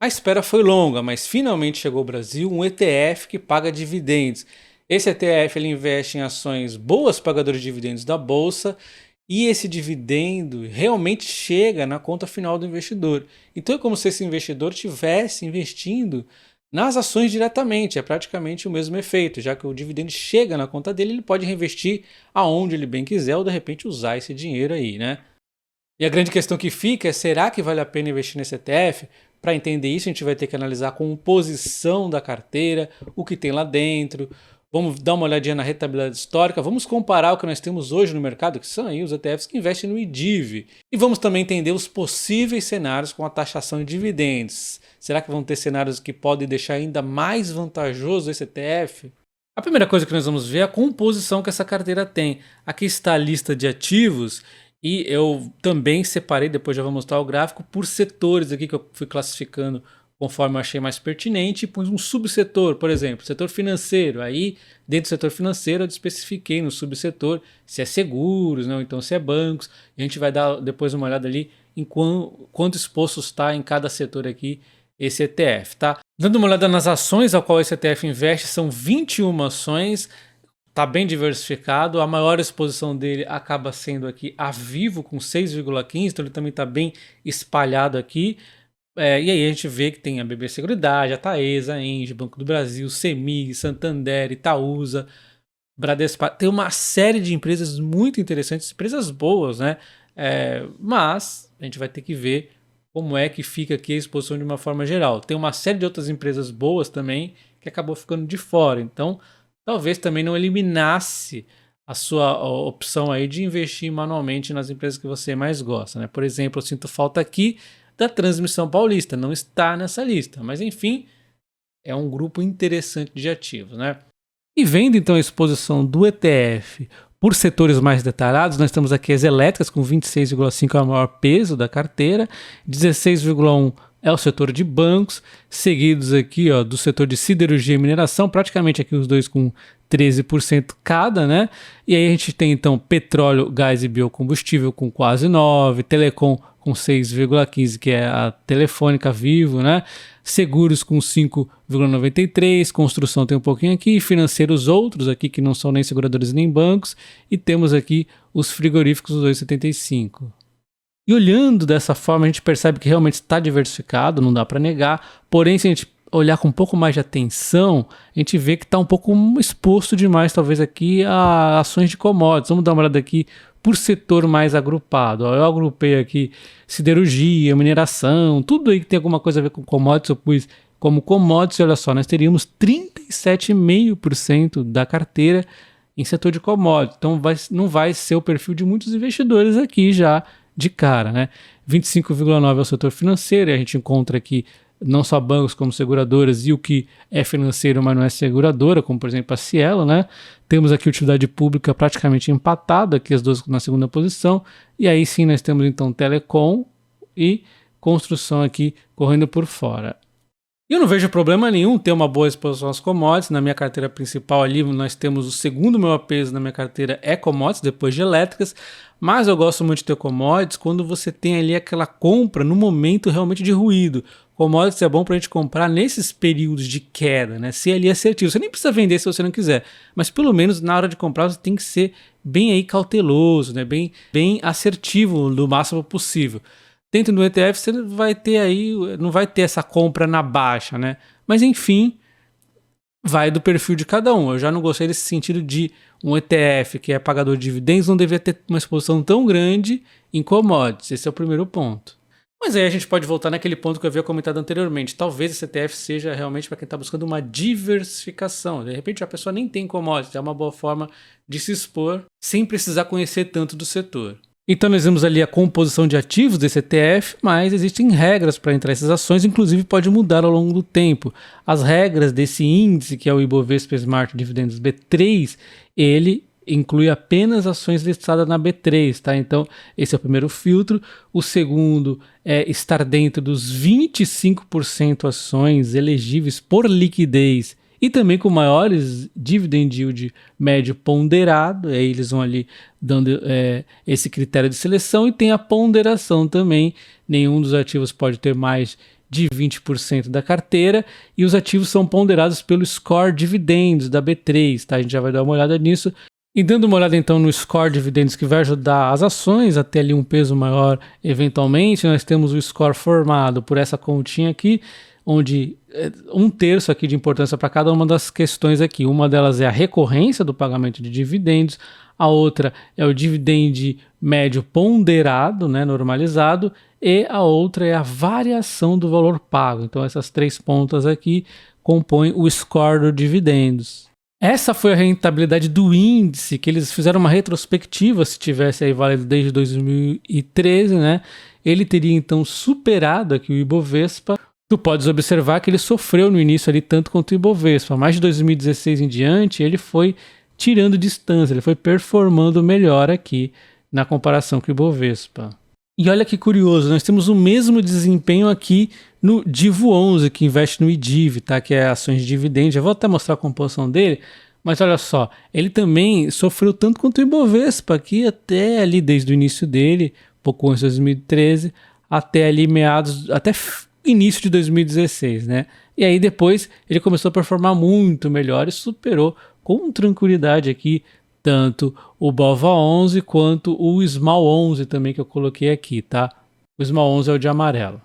A espera foi longa, mas finalmente chegou ao Brasil um ETF que paga dividendos. Esse ETF ele investe em ações boas pagadoras de dividendos da bolsa e esse dividendo realmente chega na conta final do investidor. Então é como se esse investidor estivesse investindo nas ações diretamente, é praticamente o mesmo efeito, já que o dividendo chega na conta dele, ele pode reinvestir aonde ele bem quiser ou de repente usar esse dinheiro aí, né? E a grande questão que fica é: será que vale a pena investir nesse ETF? Para entender isso, a gente vai ter que analisar a composição da carteira, o que tem lá dentro. Vamos dar uma olhadinha na rentabilidade histórica. Vamos comparar o que nós temos hoje no mercado, que são aí os ETFs que investem no IDIV. E vamos também entender os possíveis cenários com a taxação de dividendos. Será que vão ter cenários que podem deixar ainda mais vantajoso esse ETF? A primeira coisa que nós vamos ver é a composição que essa carteira tem. Aqui está a lista de ativos e eu também separei, depois já vou mostrar o gráfico, por setores aqui que eu fui classificando conforme eu achei mais pertinente, e pus um subsetor, por exemplo, setor financeiro. Aí, dentro do setor financeiro, eu especifiquei no subsetor se é seguros, né, ou então se é bancos. E a gente vai dar depois uma olhada ali em quanto exposto está em cada setor aqui esse ETF, tá? Dando uma olhada nas ações ao qual esse ETF investe, são 21 ações. Está bem diversificado, a maior exposição dele acaba sendo aqui a Vivo com 6,15, então ele também está bem espalhado aqui. E aí a gente vê que tem a BB Seguridade, a Taesa, a Engie, Banco do Brasil, Semig, Santander, Itaúsa, Bradesco. Tem uma série de empresas muito interessantes, empresas boas, né? Mas a gente vai ter que ver como é que fica aqui a exposição de uma forma geral. Tem uma série de outras empresas boas também que acabou ficando de fora, então talvez também não eliminasse a sua opção aí de investir manualmente nas empresas que você mais gosta, né? Por exemplo, eu sinto falta aqui da Transmissão Paulista, não está nessa lista, mas enfim, é um grupo interessante de ativos, né? E vendo então a exposição do ETF por setores mais detalhados, nós temos aqui as elétricas com 26,5 é o maior peso da carteira, 16,1 é o setor de bancos, seguidos aqui do setor de siderurgia e mineração, praticamente aqui os dois com 13% cada, né? E aí a gente tem então petróleo, gás e biocombustível com quase 9%, telecom com 6,15%, que é a Telefônica Vivo, né? Seguros com 5,93%, construção tem um pouquinho aqui, financeiros outros aqui que não são nem seguradores nem bancos, e temos aqui os frigoríficos, os 2,75%. E olhando dessa forma, a gente percebe que realmente está diversificado, não dá para negar. Porém, se a gente olhar com um pouco mais de atenção, a gente vê que está um pouco exposto demais, talvez, aqui a ações de commodities. Vamos dar uma olhada aqui por setor mais agrupado. Eu agrupei aqui siderurgia, mineração, tudo aí que tem alguma coisa a ver com commodities, eu pus como commodities. Olha só, nós teríamos 37,5% da carteira em setor de commodities. Então não vai ser o perfil de muitos investidores aqui já de cara, né? 25,9% é o setor financeiro, e a gente encontra aqui não só bancos como seguradoras e o que é financeiro, mas não é seguradora, como por exemplo a Cielo, né? Temos aqui utilidade pública praticamente empatada, aqui as duas na segunda posição, e aí sim nós temos então telecom e construção aqui correndo por fora. E eu não vejo problema nenhum ter uma boa exposição às commodities. Na minha carteira principal ali nós temos o segundo maior peso na minha carteira é commodities, depois de elétricas, mas eu gosto muito de ter commodities quando você tem ali aquela compra no momento realmente de ruído. Commodities é bom para a gente comprar nesses períodos de queda, né? Ser ali assertivo. Você nem precisa vender se você não quiser, mas pelo menos na hora de comprar você tem que ser bem aí cauteloso, né? Bem assertivo no máximo possível. Dentro do ETF você vai ter aí, não vai ter essa compra na baixa, né? Mas enfim, vai do perfil de cada um. Eu já não gostei desse sentido de um ETF que é pagador de dividendos não deveria ter uma exposição tão grande em commodities. Esse é o primeiro ponto. Mas aí a gente pode voltar naquele ponto que eu havia comentado anteriormente. Talvez esse ETF seja realmente para quem está buscando uma diversificação. De repente a pessoa nem tem commodities, é uma boa forma de se expor sem precisar conhecer tanto do setor. Então nós vemos ali a composição de ativos desse ETF, mas existem regras para entrar essas ações, inclusive pode mudar ao longo do tempo. As regras desse índice, que é o Ibovespa Smart Dividendos B3, ele inclui apenas ações listadas na B3, tá? Então esse é o primeiro filtro. O segundo é estar dentro dos 25% ações elegíveis por liquidez e também com maiores dividend yield médio ponderado. Aí eles vão ali dando esse critério de seleção, e tem a ponderação também. Nenhum dos ativos pode ter mais de 20% da carteira, e os ativos são ponderados pelo score dividendos da B3, tá? A gente já vai dar uma olhada nisso. E dando uma olhada então no score dividendos, que vai ajudar as ações a ter ali um peso maior eventualmente, nós temos o score formado por essa continha aqui, onde 1/3 aqui de importância para cada uma das questões aqui. Uma delas é a recorrência do pagamento de dividendos, a outra é o dividendo médio ponderado, né, normalizado, e a outra é a variação do valor pago. Então essas 3 pontas aqui compõem o score do dividendos. Essa foi a rentabilidade do índice, que eles fizeram uma retrospectiva, se tivesse aí válido desde 2013, né? Ele teria então superado aqui o Ibovespa. Tu podes observar que ele sofreu no início ali tanto quanto o Ibovespa, mas de 2016 em diante ele foi tirando distância, ele foi performando melhor aqui na comparação com o Ibovespa. E olha que curioso, nós temos o mesmo desempenho aqui no Divo11, que investe no IDIV, tá? Que é ações de dividendos. Eu vou até mostrar a composição dele, mas olha só, ele também sofreu tanto quanto o Ibovespa aqui, até ali desde o início dele, pouco antes de 2013, até ali até início de 2016, né? E aí depois ele começou a performar muito melhor e superou com tranquilidade aqui tanto o BOVA11 quanto o SMAL11 também, que eu coloquei aqui, tá? O SMAL11 é o de amarelo.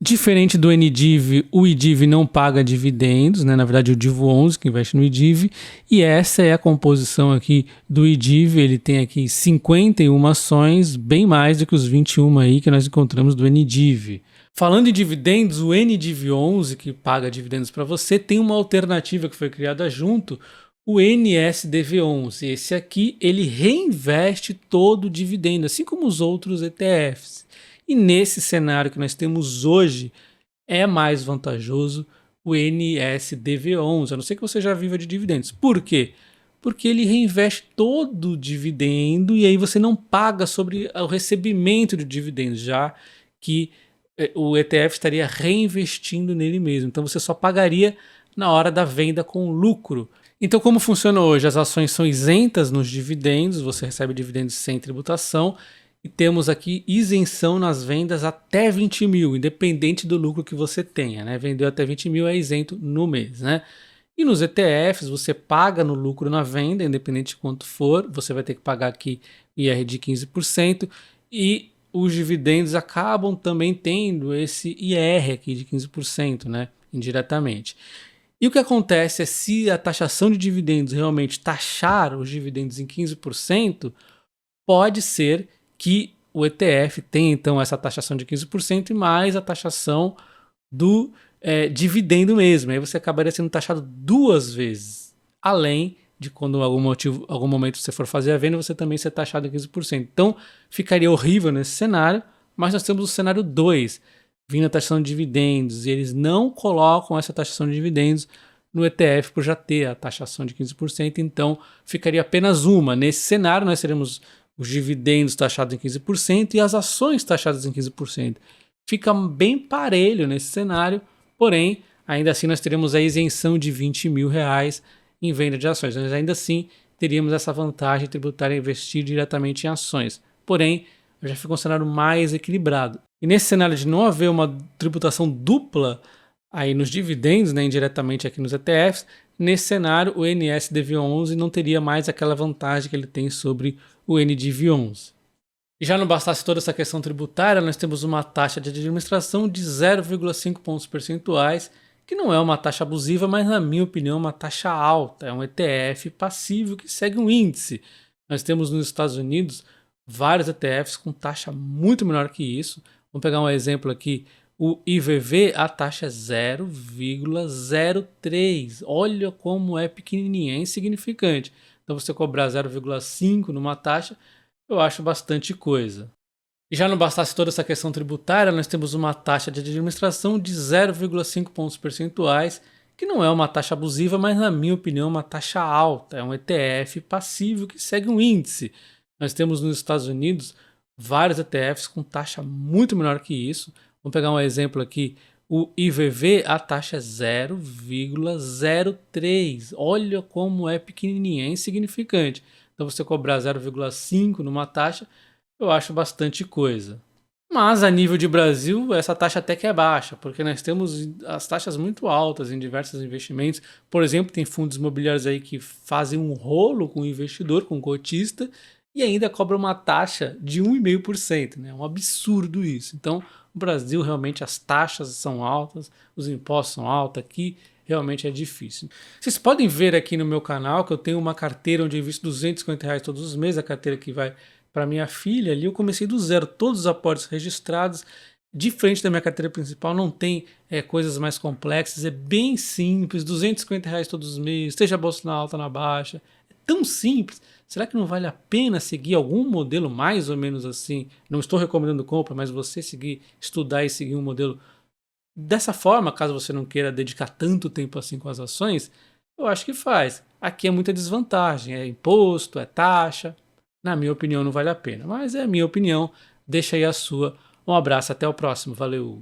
Diferente do NDIV, o IDIV não paga dividendos, né? Na verdade, o Divo11 que investe no IDIV, e essa é a composição aqui do IDIV. Ele tem aqui 51 ações, bem mais do que os 21 aí que nós encontramos do NDIV. Falando em dividendos, o NDIV11, que paga dividendos para você, tem uma alternativa que foi criada junto, o NSDV11. Esse aqui, ele reinveste todo o dividendo, assim como os outros ETFs. E nesse cenário que nós temos hoje, é mais vantajoso o NSDV11, a não ser que você já viva de dividendos. Por quê? Porque ele reinveste todo o dividendo e aí você não paga sobre o recebimento de dividendos, já que o ETF estaria reinvestindo nele mesmo. Então você só pagaria na hora da venda com lucro. Então como funciona hoje? As ações são isentas nos dividendos, você recebe dividendos sem tributação, e temos aqui isenção nas vendas até 20 mil, independente do lucro que você tenha, né? Vendeu até 20 mil é isento no mês, né? E nos ETFs você paga no lucro na venda, independente de quanto for, você vai ter que pagar aqui IR de 15%, e os dividendos acabam também tendo esse IR aqui de 15%, né? Indiretamente. E o que acontece é, se a taxação de dividendos realmente taxar os dividendos em 15%, pode ser que o ETF tenha então essa taxação de 15% e mais a taxação do dividendo mesmo. Aí você acabaria sendo taxado 2 vezes, além de quando algum momento você for fazer a venda, você também ser taxado em 15%. Então ficaria horrível nesse cenário, mas nós temos o cenário 2, vindo a taxação de dividendos, e eles não colocam essa taxação de dividendos no ETF por já ter a taxação de 15%, então ficaria apenas uma. Nesse cenário nós teremos os dividendos taxados em 15% e as ações taxadas em 15%. Fica bem parelho nesse cenário, porém, ainda assim nós teremos a isenção de 20 mil reais em venda de ações. Mas ainda assim teríamos essa vantagem tributária investir diretamente em ações. Porém, já fica um cenário mais equilibrado. E nesse cenário de não haver uma tributação dupla aí nos dividendos, né, indiretamente aqui nos ETFs, nesse cenário o NSDV11 não teria mais aquela vantagem que ele tem sobre o NDV11. E já não bastasse toda essa questão tributária, nós temos uma taxa de administração de 0,5 pontos percentuais, que não é uma taxa abusiva, mas na minha opinião é uma taxa alta, é um ETF passivo que segue um índice. Nós temos nos Estados Unidos vários ETFs com taxa muito menor que isso. Vamos pegar um exemplo aqui, o IVV, a taxa é 0,03. Olha como é pequenininha, é insignificante. Então você cobrar 0,5 numa taxa, eu acho bastante coisa. E já não bastasse toda essa questão tributária, nós temos uma taxa de administração de 0,5 pontos percentuais, que não é uma taxa abusiva, mas na minha opinião é uma taxa alta, é um ETF passivo que segue um índice. Nós temos nos Estados Unidos vários ETFs com taxa muito menor que isso. Vamos pegar um exemplo aqui, o IVV, a taxa é 0,03. Olha como é pequenininha, é insignificante. Então você cobrar 0,5 numa taxa, eu acho bastante coisa. Mas a nível de Brasil, essa taxa até que é baixa, porque nós temos as taxas muito altas em diversos investimentos. Por exemplo, tem fundos imobiliários aí que fazem um rolo com o investidor, com o cotista, e ainda cobram uma taxa de 1,5%, né? É um absurdo isso. Então, no Brasil, realmente as taxas são altas, os impostos são altos aqui, realmente é difícil. Vocês podem ver aqui no meu canal que eu tenho uma carteira onde eu invisto R$ 250 todos os meses, a carteira que vai para minha filha ali. Eu comecei do zero, todos os aportes registrados. Diferente da minha carteira principal, não tem coisas mais complexas, é bem simples, R$ 250 todos os meses, seja a bolsa na alta ou na baixa, é tão simples. Será que não vale a pena seguir algum modelo mais ou menos assim? Não estou recomendando compra, mas você seguir, estudar e seguir um modelo dessa forma, caso você não queira dedicar tanto tempo assim com as ações, eu acho que faz. Aqui é muita desvantagem, é imposto, é taxa. Na minha opinião, não vale a pena. Mas é a minha opinião. Deixa aí a sua. Um abraço, até o próximo. Valeu!